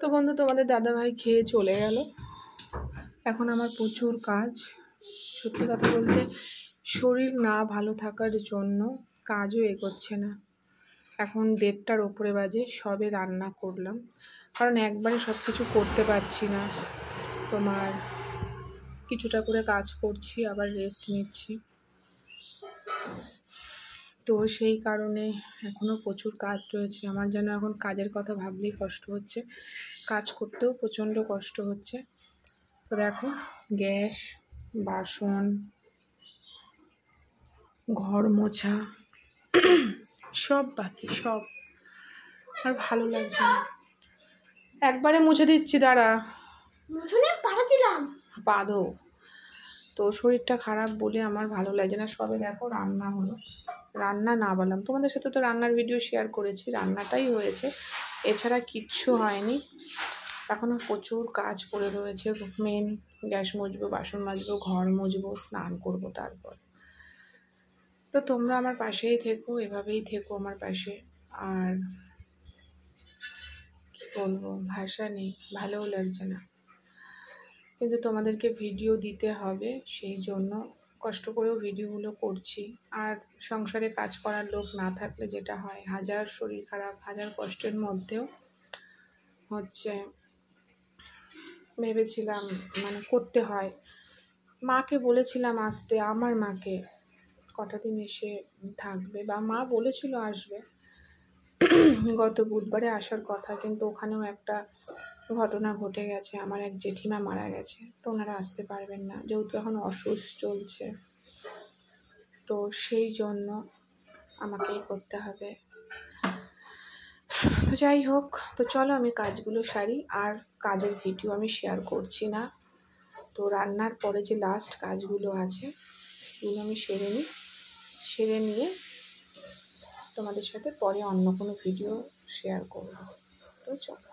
তো বন্ধু, তোমাদের দাদাভাই খেয়ে চলে গেল। এখন আমার প্রচুর কাজ। সত্যি কথা বলতে শরীর না ভালো থাকার জন্য কাজও এগোচ্ছে না। এখন 1:30টার ওপরে বাজে, সবে রান্না করলাম, কারণ একবারে সব কিছু করতে পারছি না। তোমার কিছুটা করে কাজ করছি, আবার রেস্ট নিচ্ছি। তো সেই কারণে এখনও প্রচুর কাজ রয়েছে। আমার যেন এখন কাজের কথা ভাবলেই কষ্ট হচ্ছে, কাজ করতেও প্রচণ্ড কষ্ট হচ্ছে। তো দেখো, গ্যাস, বাসন, ঘর মোছা সব বাকি, সব। আর ভালো লাগছে না। একবারে মুছে দিচ্ছি, দাঁড়া। বাঁধো। তো শরীরটা খারাপ বলে আমার ভালো লাগছে না। সবে দেখো রান্না হলো। রান্না না বললাম তোমাদের সাথে, তো রান্নার ভিডিও শেয়ার করেছি, রান্নাটাই হয়েছে, এছাড়া কিচ্ছু হয়নি। এখনও প্রচুর কাজ পড়ে রয়েছে। মেন গ্যাস মুছবো, বাসন মাজবো, ঘর মুছবো, স্নান করব তারপর। তো তোমরা আমার পাশেই থেকো, এভাবেই থেকো আমার পাশে। আর কি বলবো, ভাষা নেই, ভালোও লাগছে না, কিন্তু তোমাদেরকে ভিডিও দিতে হবে, সেই জন্য কষ্ট করেও ভিডিওগুলো করছি। আর সংসারে কাজ করার লোক না থাকলে যেটা হয়, হাজার শরীর খারাপ, হাজার কষ্টের মধ্যেও হচ্ছে ভেবেছিলাম মানে করতে হয়। মাকে বলেছিলাম আসতে, আমার মাকে কটা দিন এসে থাকবে, বা মা বলেছিল আসবে, গত বুধবারে আসার কথা, কিন্তু ওখানেও একটা ঘটনা ঘটে গেছে। আমার এক জেঠিমা মারা গেছে, তো ওনারা আসতে পারবেন না, যেহেতু এখন অসুস্থ চলছে। তো সেই জন্য আমাকেই করতে হবে। তো যাই হোক, তো চলো আমি কাজগুলো সারি। আর কাজের ভিডিও আমি শেয়ার করছি না। তো রান্নার পরে যে লাস্ট কাজগুলো আছে সেগুলো আমি সেরে নিয়ে তোমাদের সাথে পরে অন্য কোনো ভিডিও শেয়ার করব। তো চলো।